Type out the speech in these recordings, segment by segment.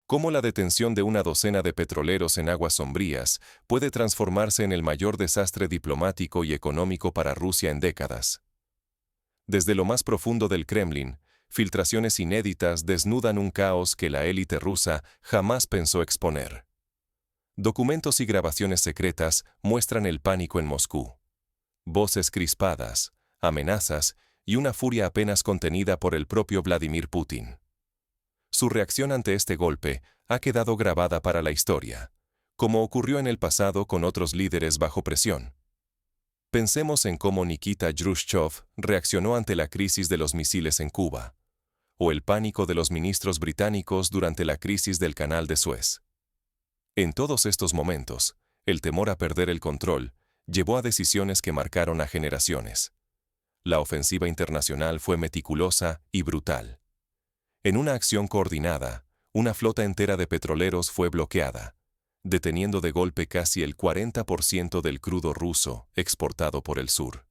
Cómo la detención de una docena de petroleros en aguas sombrías puede transformarse en el mayor desastre diplomático y económico para Rusia en décadas. Desde lo más profundo del Kremlin, filtraciones inéditas desnudan un caos que la élite rusa jamás pensó exponer. Documentos y grabaciones secretas muestran el pánico en Moscú. Voces crispadas, amenazas y una furia apenas contenida por el propio Vladimir Putin. Su reacción ante este golpe ha quedado grabada para la historia, como ocurrió en el pasado con otros líderes bajo presión. Pensemos en cómo Nikita Khrushchev reaccionó ante la crisis de los misiles en Cuba, o el pánico de los ministros británicos durante la crisis del Canal de Suez. En todos estos momentos, el temor a perder el control llevó a decisiones que marcaron a generaciones. La ofensiva internacional fue meticulosa y brutal. En una acción coordinada, una flota entera de petroleros fue bloqueada, deteniendo de golpe casi el 40% del crudo ruso exportado por el sur.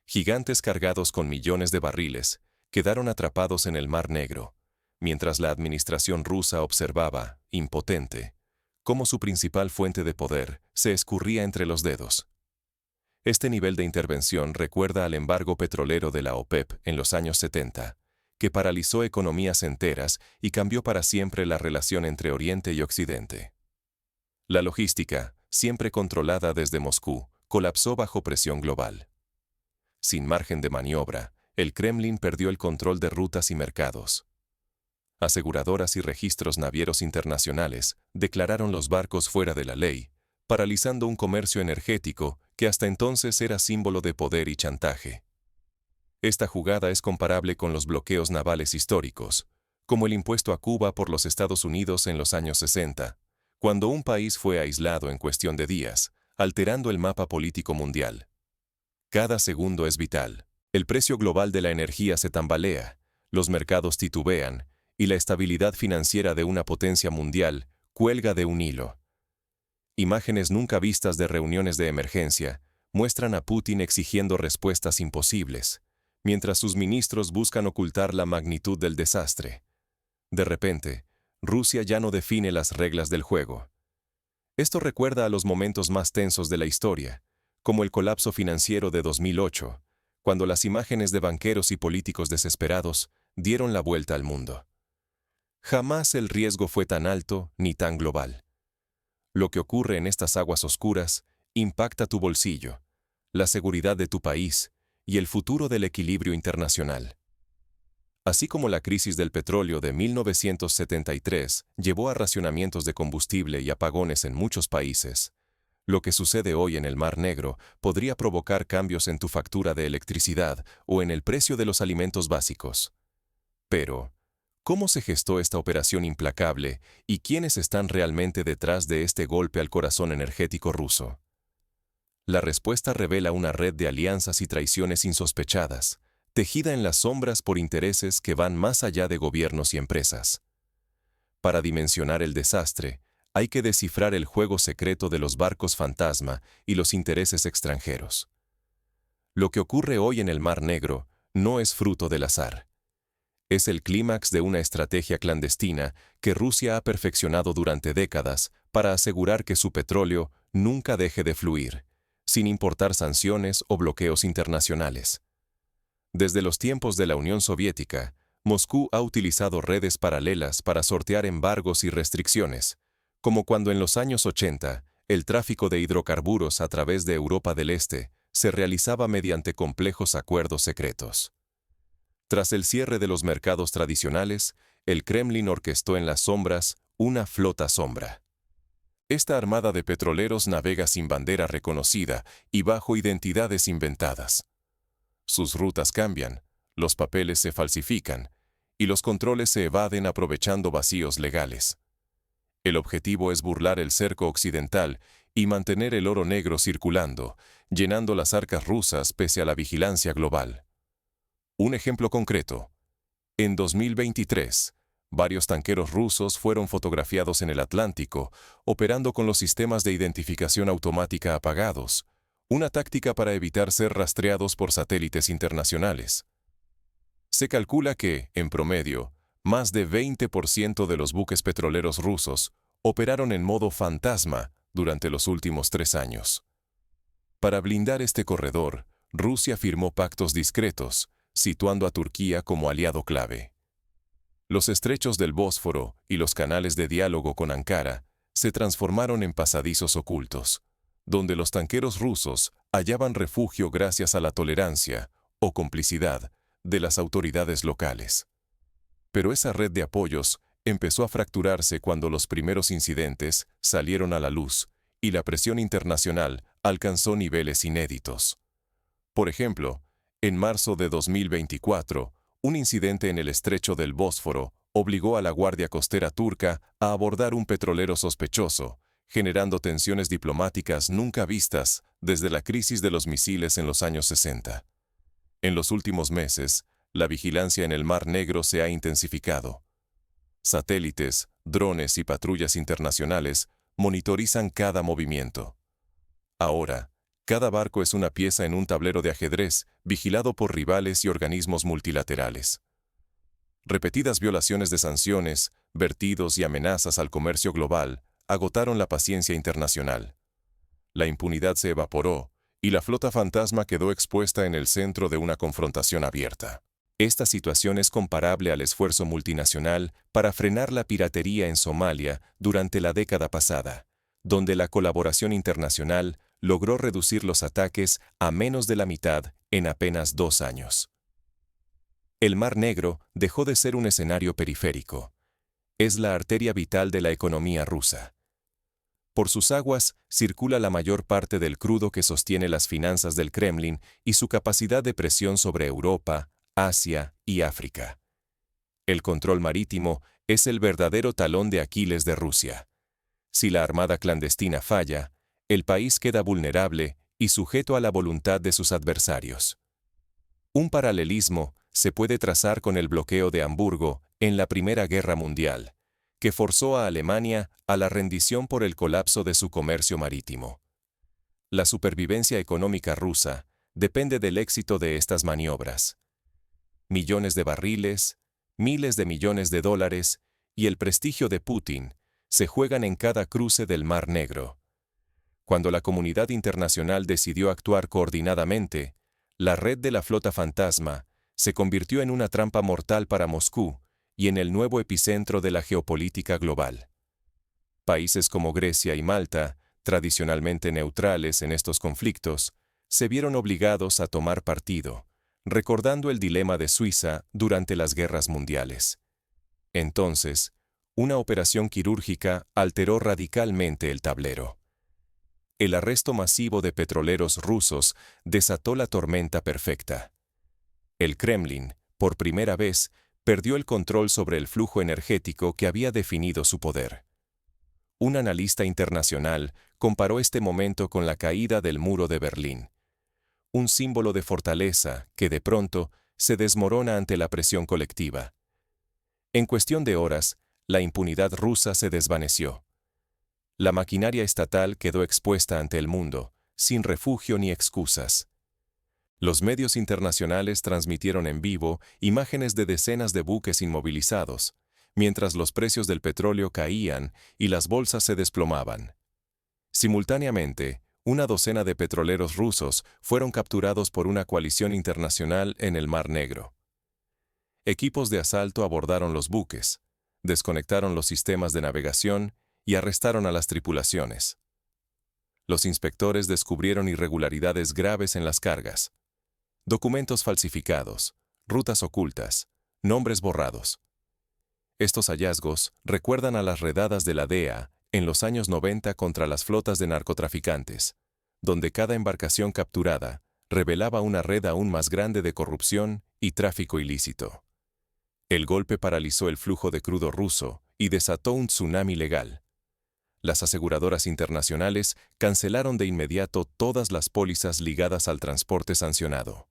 Gigantes cargados con millones de barriles quedaron atrapados en el Mar Negro, mientras la administración rusa observaba, impotente, cómo su principal fuente de poder se escurría entre los dedos. Este nivel de intervención recuerda al embargo petrolero de la OPEP en los años 70, que paralizó economías enteras y cambió para siempre la relación entre Oriente y Occidente. La logística, siempre controlada desde Moscú, colapsó bajo presión global. Sin margen de maniobra, el Kremlin perdió el control de rutas y mercados. Aseguradoras y registros navieros internacionales declararon los barcos fuera de la ley, paralizando un comercio energético que hasta entonces era símbolo de poder y chantaje. Esta jugada es comparable con los bloqueos navales históricos, como el impuesto a Cuba por los Estados Unidos en los años 60, cuando un país fue aislado en cuestión de días, alterando el mapa político mundial. Cada segundo es vital. El precio global de la energía se tambalea, los mercados titubean, y la estabilidad financiera de una potencia mundial cuelga de un hilo. Imágenes nunca vistas de reuniones de emergencia muestran a Putin exigiendo respuestas imposibles, mientras sus ministros buscan ocultar la magnitud del desastre. De repente, Rusia ya no define las reglas del juego. Esto recuerda a los momentos más tensos de la historia, como el colapso financiero de 2008, cuando las imágenes de banqueros y políticos desesperados dieron la vuelta al mundo. Jamás el riesgo fue tan alto ni tan global. Lo que ocurre en estas aguas oscuras impacta tu bolsillo, la seguridad de tu país y el futuro del equilibrio internacional. Así como la crisis del petróleo de 1973 llevó a racionamientos de combustible y apagones en muchos países, lo que sucede hoy en el Mar Negro podría provocar cambios en tu factura de electricidad o en el precio de los alimentos básicos. Pero, ¿cómo se gestó esta operación implacable y quiénes están realmente detrás de este golpe al corazón energético ruso? La respuesta revela una red de alianzas y traiciones insospechadas, tejida en las sombras por intereses que van más allá de gobiernos y empresas. Para dimensionar el desastre, hay que descifrar el juego secreto de los barcos fantasma y los intereses extranjeros. Lo que ocurre hoy en el Mar Negro no es fruto del azar. Es el clímax de una estrategia clandestina que Rusia ha perfeccionado durante décadas para asegurar que su petróleo nunca deje de fluir, sin importar sanciones o bloqueos internacionales. Desde los tiempos de la Unión Soviética, Moscú ha utilizado redes paralelas para sortear embargos y restricciones, como cuando en los años 80 el tráfico de hidrocarburos a través de Europa del Este se realizaba mediante complejos acuerdos secretos. Tras el cierre de los mercados tradicionales, el Kremlin orquestó en las sombras una flota sombra. Esta armada de petroleros navega sin bandera reconocida y bajo identidades inventadas. Sus rutas cambian, los papeles se falsifican y los controles se evaden aprovechando vacíos legales. El objetivo es burlar el cerco occidental y mantener el oro negro circulando, llenando las arcas rusas pese a la vigilancia global. Un ejemplo concreto. En 2023, varios tanqueros rusos fueron fotografiados en el Atlántico, operando con los sistemas de identificación automática apagados, una táctica para evitar ser rastreados por satélites internacionales. Se calcula que, en promedio, Más de 20% de los buques petroleros rusos operaron en modo fantasma durante los últimos 3 años. Para blindar este corredor, Rusia firmó pactos discretos, situando a Turquía como aliado clave. Los estrechos del Bósforo y los canales de diálogo con Ankara se transformaron en pasadizos ocultos, donde los tanqueros rusos hallaban refugio gracias a la tolerancia o complicidad de las autoridades locales. Pero esa red de apoyos empezó a fracturarse cuando los primeros incidentes salieron a la luz y la presión internacional alcanzó niveles inéditos. Por ejemplo, en marzo de 2024, un incidente en el estrecho del Bósforo obligó a la Guardia Costera turca a abordar un petrolero sospechoso, generando tensiones diplomáticas nunca vistas desde la crisis de los misiles en los años 60. En los últimos meses, la vigilancia en el Mar Negro se ha intensificado. Satélites, drones y patrullas internacionales monitorizan cada movimiento. Ahora, cada barco es una pieza en un tablero de ajedrez vigilado por rivales y organismos multilaterales. Repetidas violaciones de sanciones, vertidos y amenazas al comercio global agotaron la paciencia internacional. La impunidad se evaporó y la flota fantasma quedó expuesta en el centro de una confrontación abierta. Esta situación es comparable al esfuerzo multinacional para frenar la piratería en Somalia durante la década pasada, donde la colaboración internacional logró reducir los ataques a menos de la mitad en apenas 2 años. El Mar Negro dejó de ser un escenario periférico. Es la arteria vital de la economía rusa. Por sus aguas circula la mayor parte del crudo que sostiene las finanzas del Kremlin y su capacidad de presión sobre Europa, Asia y África. El control marítimo es el verdadero talón de Aquiles de Rusia. Si la armada clandestina falla, el país queda vulnerable y sujeto a la voluntad de sus adversarios. Un paralelismo se puede trazar con el bloqueo de Hamburgo en la Primera Guerra Mundial, que forzó a Alemania a la rendición por el colapso de su comercio marítimo. La supervivencia económica rusa depende del éxito de estas maniobras. Millones de barriles, miles de millones de dólares y el prestigio de Putin se juegan en cada cruce del Mar Negro. Cuando la comunidad internacional decidió actuar coordinadamente, la red de la flota fantasma se convirtió en una trampa mortal para Moscú y en el nuevo epicentro de la geopolítica global. Países como Grecia y Malta, tradicionalmente neutrales en estos conflictos, se vieron obligados a tomar partido, recordando el dilema de Suiza durante las guerras mundiales. Entonces, una operación quirúrgica alteró radicalmente el tablero. El arresto masivo de petroleros rusos desató la tormenta perfecta. El Kremlin, por primera vez, perdió el control sobre el flujo energético que había definido su poder. Un analista internacional comparó este momento con la caída del muro de Berlín, un símbolo de fortaleza que de pronto se desmorona ante la presión colectiva. En cuestión de horas, la impunidad rusa se desvaneció. La maquinaria estatal quedó expuesta ante el mundo, sin refugio ni excusas. Los medios internacionales transmitieron en vivo imágenes de decenas de buques inmovilizados, mientras los precios del petróleo caían y las bolsas se desplomaban. Simultáneamente, una docena de petroleros rusos fueron capturados por una coalición internacional en el Mar Negro. Equipos de asalto abordaron los buques, desconectaron los sistemas de navegación y arrestaron a las tripulaciones. Los inspectores descubrieron irregularidades graves en las cargas. Documentos falsificados, rutas ocultas, nombres borrados. Estos hallazgos recuerdan a las redadas de la DEA en los años 90 contra las flotas de narcotraficantes, donde cada embarcación capturada revelaba una red aún más grande de corrupción y tráfico ilícito. El golpe paralizó el flujo de crudo ruso y desató un tsunami legal. Las aseguradoras internacionales cancelaron de inmediato todas las pólizas ligadas al transporte sancionado.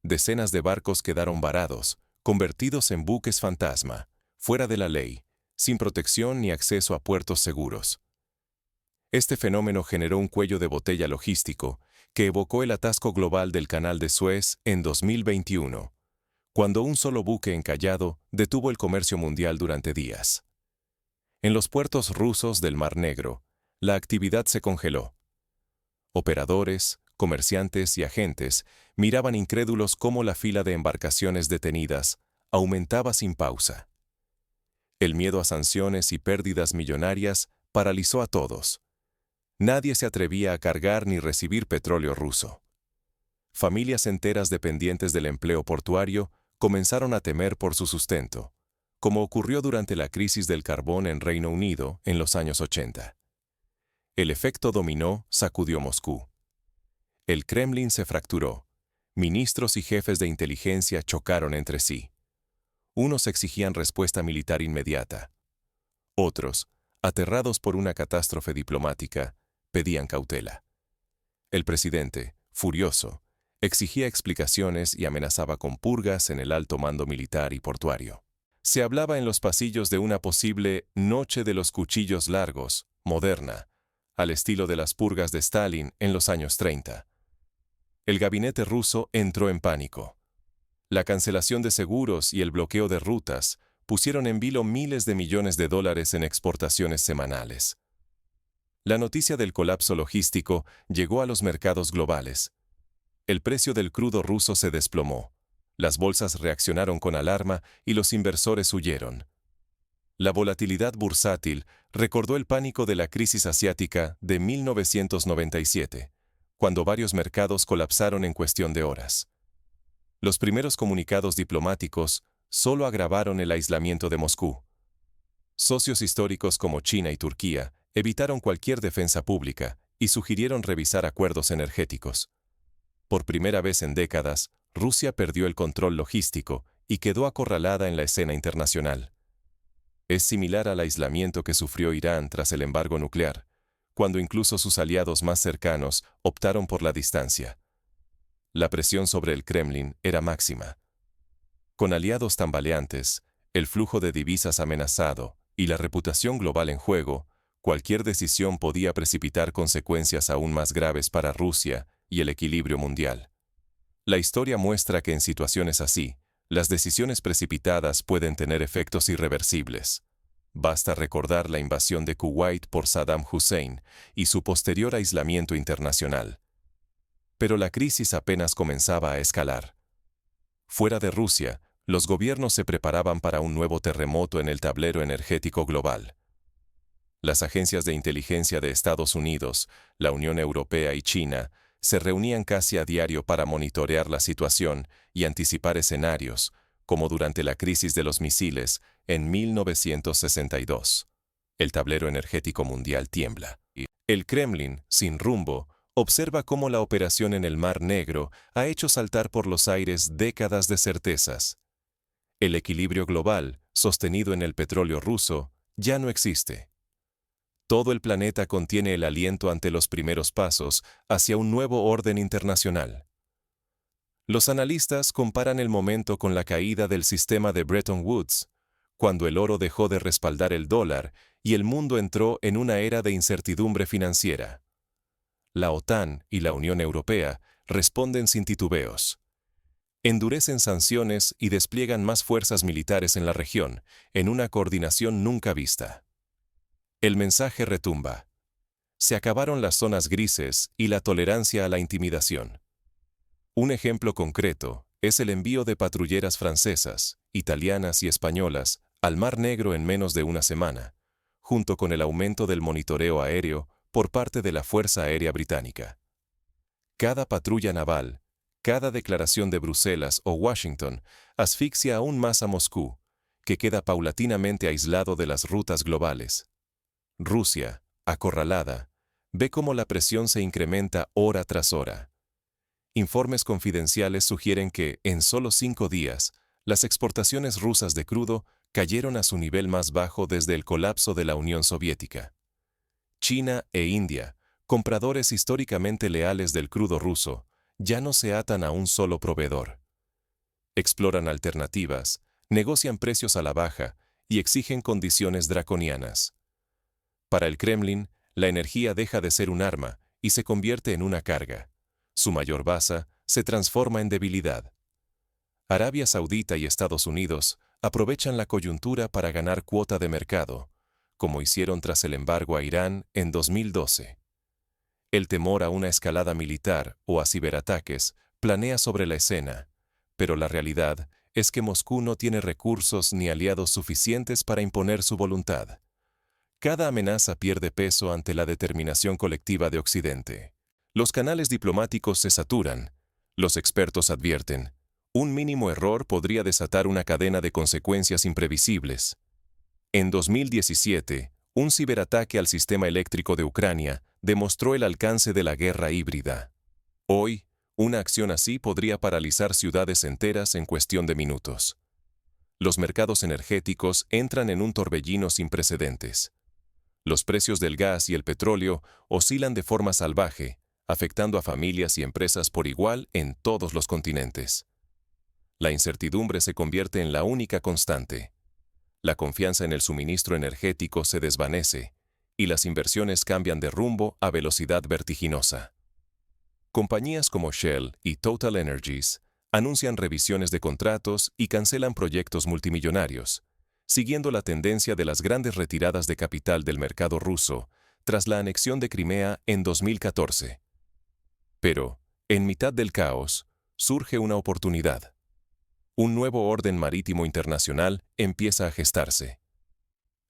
Decenas de barcos quedaron varados, convertidos en buques fantasma, fuera de la ley, sin protección ni acceso a puertos seguros. Este fenómeno generó un cuello de botella logístico que evocó el atasco global del Canal de Suez en 2021, cuando un solo buque encallado detuvo el comercio mundial durante días. En los puertos rusos del Mar Negro, la actividad se congeló. Operadores, comerciantes y agentes miraban incrédulos cómo la fila de embarcaciones detenidas aumentaba sin pausa. El miedo a sanciones y pérdidas millonarias paralizó a todos. Nadie se atrevía a cargar ni recibir petróleo ruso. Familias enteras dependientes del empleo portuario comenzaron a temer por su sustento, como ocurrió durante la crisis del carbón en Reino Unido en los años 80. El efecto dominó sacudió Moscú. El Kremlin se fracturó. Ministros y jefes de inteligencia chocaron entre sí. Unos exigían respuesta militar inmediata. Otros, aterrados por una catástrofe diplomática, pedían cautela. El presidente, furioso, exigía explicaciones y amenazaba con purgas en el alto mando militar y portuario. Se hablaba en los pasillos de una posible «noche de los cuchillos largos», moderna, al estilo de las purgas de Stalin en los años 30. El gabinete ruso entró en pánico. La cancelación de seguros y el bloqueo de rutas pusieron en vilo miles de millones de dólares en exportaciones semanales. La noticia del colapso logístico llegó a los mercados globales. El precio del crudo ruso se desplomó. Las bolsas reaccionaron con alarma y los inversores huyeron. La volatilidad bursátil recordó el pánico de la crisis asiática de 1997, cuando varios mercados colapsaron en cuestión de horas. Los primeros comunicados diplomáticos solo agravaron el aislamiento de Moscú. Socios históricos como China y Turquía evitaron cualquier defensa pública y sugirieron revisar acuerdos energéticos. Por primera vez en décadas, Rusia perdió el control logístico y quedó acorralada en la escena internacional. Es similar al aislamiento que sufrió Irán tras el embargo nuclear, cuando incluso sus aliados más cercanos optaron por la distancia. La presión sobre el Kremlin era máxima. Con aliados tambaleantes, el flujo de divisas amenazado y la reputación global en juego, cualquier decisión podía precipitar consecuencias aún más graves para Rusia y el equilibrio mundial. La historia muestra que en situaciones así, las decisiones precipitadas pueden tener efectos irreversibles. Basta recordar la invasión de Kuwait por Saddam Hussein y su posterior aislamiento internacional. Pero la crisis apenas comenzaba a escalar. Fuera de Rusia, los gobiernos se preparaban para un nuevo terremoto en el tablero energético global. Las agencias de inteligencia de Estados Unidos, la Unión Europea y China se reunían casi a diario para monitorear la situación y anticipar escenarios, como durante la crisis de los misiles en 1962. El tablero energético mundial tiembla. El Kremlin, sin rumbo, observa cómo la operación en el Mar Negro ha hecho saltar por los aires décadas de certezas. El equilibrio global, sostenido en el petróleo ruso, ya no existe. Todo el planeta contiene el aliento ante los primeros pasos hacia un nuevo orden internacional. Los analistas comparan el momento con la caída del sistema de Bretton Woods, cuando el oro dejó de respaldar el dólar y el mundo entró en una era de incertidumbre financiera. La OTAN y la Unión Europea responden sin titubeos. Endurecen sanciones y despliegan más fuerzas militares en la región, en una coordinación nunca vista. El mensaje retumba. Se acabaron las zonas grises y la tolerancia a la intimidación. Un ejemplo concreto es el envío de patrulleras francesas, italianas y españolas al Mar Negro en menos de una semana, junto con el aumento del monitoreo aéreo por parte de la Fuerza Aérea Británica. Cada patrulla naval, cada declaración de Bruselas o Washington asfixia aún más a Moscú, que queda paulatinamente aislado de las rutas globales. Rusia, acorralada, ve cómo la presión se incrementa hora tras hora. Informes confidenciales sugieren que, en solo 5 días, las exportaciones rusas de crudo cayeron a su nivel más bajo desde el colapso de la Unión Soviética. China e India, compradores históricamente leales del crudo ruso, ya no se atan a un solo proveedor. Exploran alternativas, negocian precios a la baja y exigen condiciones draconianas. Para el Kremlin, la energía deja de ser un arma y se convierte en una carga. Su mayor base se transforma en debilidad. Arabia Saudita y Estados Unidos aprovechan la coyuntura para ganar cuota de mercado, como hicieron tras el embargo a Irán en 2012. El temor a una escalada militar o a ciberataques planea sobre la escena, pero la realidad es que Moscú no tiene recursos ni aliados suficientes para imponer su voluntad. Cada amenaza pierde peso ante la determinación colectiva de Occidente. Los canales diplomáticos se saturan. Los expertos advierten, un mínimo error podría desatar una cadena de consecuencias imprevisibles. En 2017, un ciberataque al sistema eléctrico de Ucrania demostró el alcance de la guerra híbrida. Hoy, una acción así podría paralizar ciudades enteras en cuestión de minutos. Los mercados energéticos entran en un torbellino sin precedentes. Los precios del gas y el petróleo oscilan de forma salvaje, afectando a familias y empresas por igual en todos los continentes. La incertidumbre se convierte en la única constante. La confianza en el suministro energético se desvanece, y las inversiones cambian de rumbo a velocidad vertiginosa. Compañías como Shell y Total Energies anuncian revisiones de contratos y cancelan proyectos multimillonarios, siguiendo la tendencia de las grandes retiradas de capital del mercado ruso tras la anexión de Crimea en 2014. Pero, en mitad del caos, surge una oportunidad. Un nuevo orden marítimo internacional empieza a gestarse.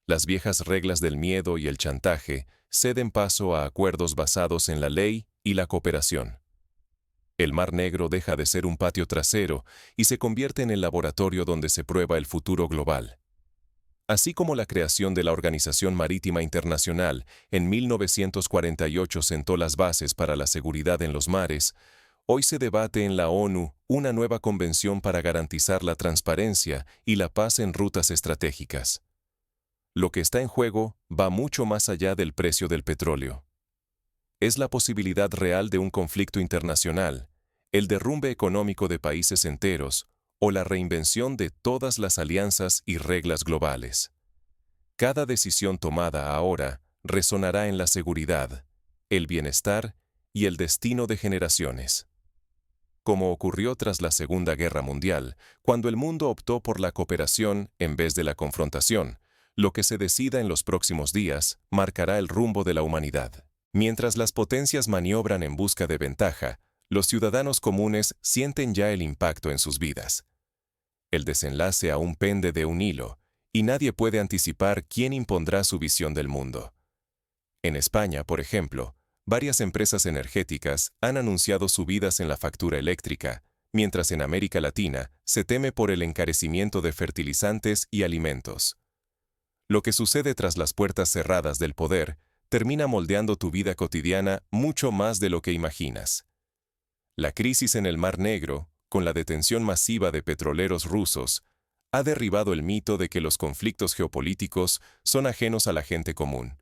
Las viejas reglas del miedo y el chantaje ceden paso a acuerdos basados en la ley y la cooperación. El Mar Negro deja de ser un patio trasero y se convierte en el laboratorio donde se prueba el futuro global. Así como la creación de la Organización Marítima Internacional en 1948 sentó las bases para la seguridad en los mares, hoy se debate en la ONU una nueva convención para garantizar la transparencia y la paz en rutas estratégicas. Lo que está en juego va mucho más allá del precio del petróleo. Es la posibilidad real de un conflicto internacional, el derrumbe económico de países enteros o la reinvención de todas las alianzas y reglas globales. Cada decisión tomada ahora resonará en la seguridad, el bienestar y el destino de generaciones. Como ocurrió tras la Segunda Guerra Mundial, cuando el mundo optó por la cooperación en vez de la confrontación, lo que se decida en los próximos días marcará el rumbo de la humanidad. Mientras las potencias maniobran en busca de ventaja, los ciudadanos comunes sienten ya el impacto en sus vidas. El desenlace aún pende de un hilo, y nadie puede anticipar quién impondrá su visión del mundo. En España, por ejemplo, varias empresas energéticas han anunciado subidas en la factura eléctrica, mientras en América Latina se teme por el encarecimiento de fertilizantes y alimentos. Lo que sucede tras las puertas cerradas del poder termina moldeando tu vida cotidiana mucho más de lo que imaginas. La crisis en el Mar Negro, con la detención masiva de petroleros rusos, ha derribado el mito de que los conflictos geopolíticos son ajenos a la gente común.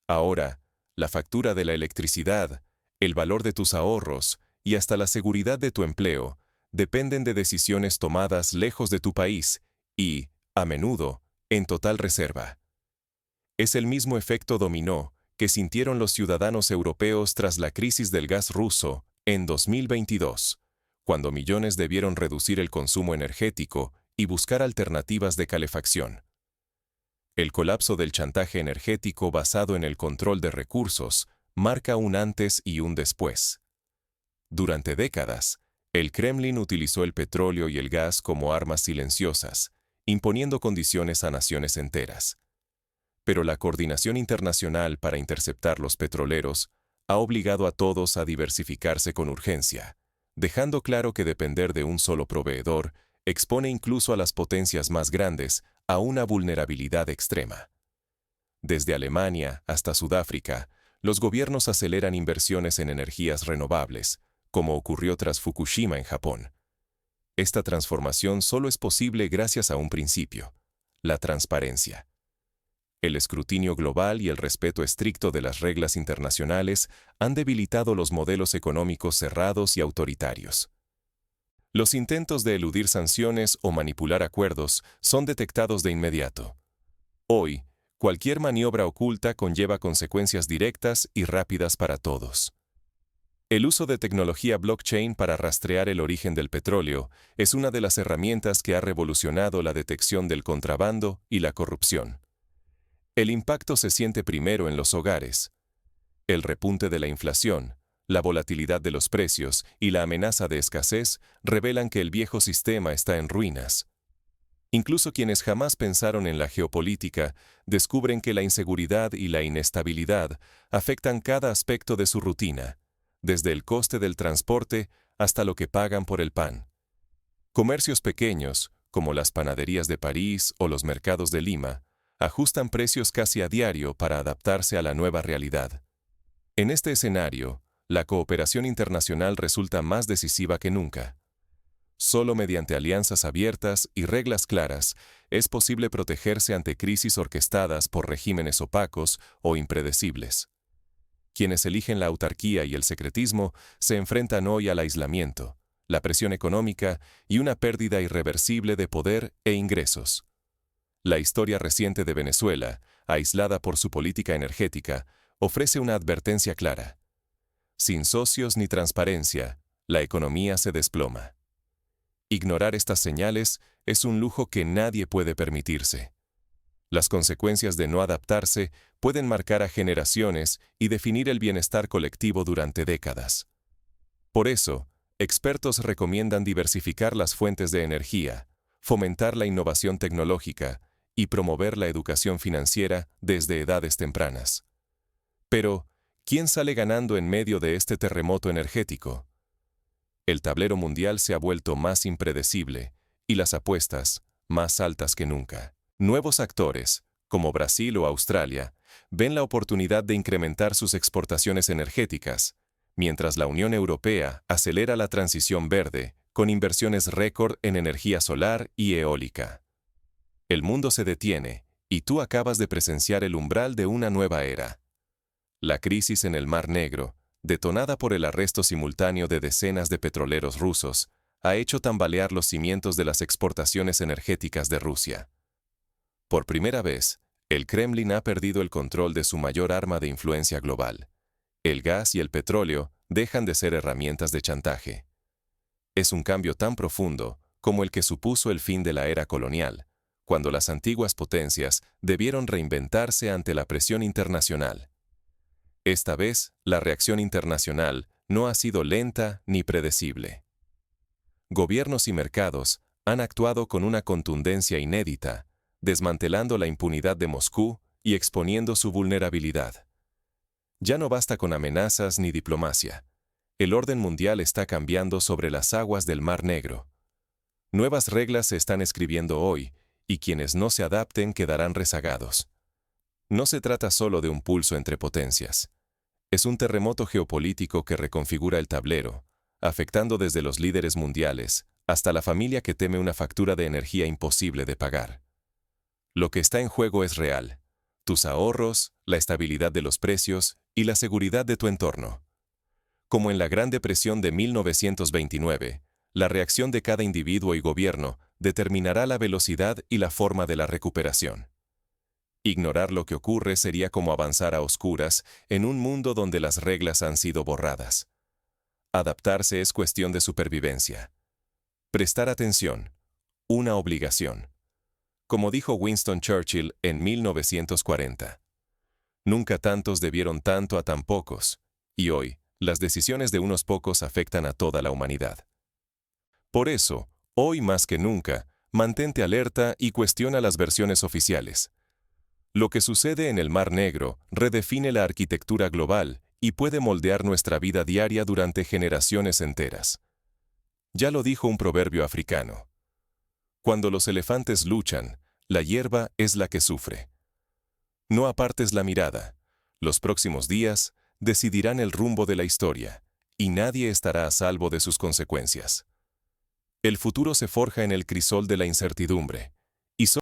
Ahora, la factura de la electricidad, el valor de tus ahorros y hasta la seguridad de tu empleo dependen de decisiones tomadas lejos de tu país y, a menudo, en total reserva. Es el mismo efecto dominó que sintieron los ciudadanos europeos tras la crisis del gas ruso en 2022, cuando millones debieron reducir el consumo energético y buscar alternativas de calefacción. El colapso del chantaje energético basado en el control de recursos marca un antes y un después. Durante décadas, el Kremlin utilizó el petróleo y el gas como armas silenciosas, imponiendo condiciones a naciones enteras. Pero la coordinación internacional para interceptar los petroleros ha obligado a todos a diversificarse con urgencia, dejando claro que depender de un solo proveedor expone incluso a las potencias más grandes a una vulnerabilidad extrema. Desde Alemania hasta Sudáfrica, los gobiernos aceleran inversiones en energías renovables, como ocurrió tras Fukushima en Japón. Esta transformación solo es posible gracias a un principio: la transparencia. El escrutinio global y el respeto estricto de las reglas internacionales han debilitado los modelos económicos cerrados y autoritarios. Los intentos de eludir sanciones o manipular acuerdos son detectados de inmediato. Hoy, cualquier maniobra oculta conlleva consecuencias directas y rápidas para todos. El uso de tecnología blockchain para rastrear el origen del petróleo es una de las herramientas que ha revolucionado la detección del contrabando y la corrupción. El impacto se siente primero en los hogares. El repunte de la inflación, la volatilidad de los precios y la amenaza de escasez revelan que el viejo sistema está en ruinas. Incluso quienes jamás pensaron en la geopolítica descubren que la inseguridad y la inestabilidad afectan cada aspecto de su rutina, desde el coste del transporte hasta lo que pagan por el pan. Comercios pequeños, como las panaderías de París o los mercados de Lima, ajustan precios casi a diario para adaptarse a la nueva realidad. En este escenario, la cooperación internacional resulta más decisiva que nunca. Solo mediante alianzas abiertas y reglas claras es posible protegerse ante crisis orquestadas por regímenes opacos o impredecibles. Quienes eligen la autarquía y el secretismo se enfrentan hoy al aislamiento, la presión económica y una pérdida irreversible de poder e ingresos. La historia reciente de Venezuela, aislada por su política energética, ofrece una advertencia clara. Sin socios ni transparencia, la economía se desploma. Ignorar estas señales es un lujo que nadie puede permitirse. Las consecuencias de no adaptarse pueden marcar a generaciones y definir el bienestar colectivo durante décadas. Por eso, expertos recomiendan diversificar las fuentes de energía, fomentar la innovación tecnológica y promover la educación financiera desde edades tempranas. Pero, ¿quién sale ganando en medio de este terremoto energético? El tablero mundial se ha vuelto más impredecible y las apuestas más altas que nunca. Nuevos actores, como Brasil o Australia, ven la oportunidad de incrementar sus exportaciones energéticas, mientras la Unión Europea acelera la transición verde con inversiones récord en energía solar y eólica. El mundo se detiene y tú acabas de presenciar el umbral de una nueva era. La crisis en el Mar Negro, detonada por el arresto simultáneo de decenas de petroleros rusos, ha hecho tambalear los cimientos de las exportaciones energéticas de Rusia. Por primera vez, el Kremlin ha perdido el control de su mayor arma de influencia global. El gas y el petróleo dejan de ser herramientas de chantaje. Es un cambio tan profundo como el que supuso el fin de la era colonial, cuando las antiguas potencias debieron reinventarse ante la presión internacional. Esta vez, la reacción internacional no ha sido lenta ni predecible. Gobiernos y mercados han actuado con una contundencia inédita, desmantelando la impunidad de Moscú y exponiendo su vulnerabilidad. Ya no basta con amenazas ni diplomacia. El orden mundial está cambiando sobre las aguas del Mar Negro. Nuevas reglas se están escribiendo hoy, y quienes no se adapten quedarán rezagados. No se trata solo de un pulso entre potencias. Es un terremoto geopolítico que reconfigura el tablero, afectando desde los líderes mundiales hasta la familia que teme una factura de energía imposible de pagar. Lo que está en juego es real: tus ahorros, la estabilidad de los precios y la seguridad de tu entorno. Como en la Gran Depresión de 1929, la reacción de cada individuo y gobierno determinará la velocidad y la forma de la recuperación. Ignorar lo que ocurre sería como avanzar a oscuras en un mundo donde las reglas han sido borradas. Adaptarse es cuestión de supervivencia. Prestar atención, una obligación. Como dijo Winston Churchill en 1940. Nunca tantos debieron tanto a tan pocos, y hoy, las decisiones de unos pocos afectan a toda la humanidad. Por eso, hoy más que nunca, mantente alerta y cuestiona las versiones oficiales. Lo que sucede en el Mar Negro redefine la arquitectura global y puede moldear nuestra vida diaria durante generaciones enteras. Ya lo dijo un proverbio africano: cuando los elefantes luchan, la hierba es la que sufre. No apartes la mirada. Los próximos días decidirán el rumbo de la historia, y nadie estará a salvo de sus consecuencias. El futuro se forja en el crisol de la incertidumbre.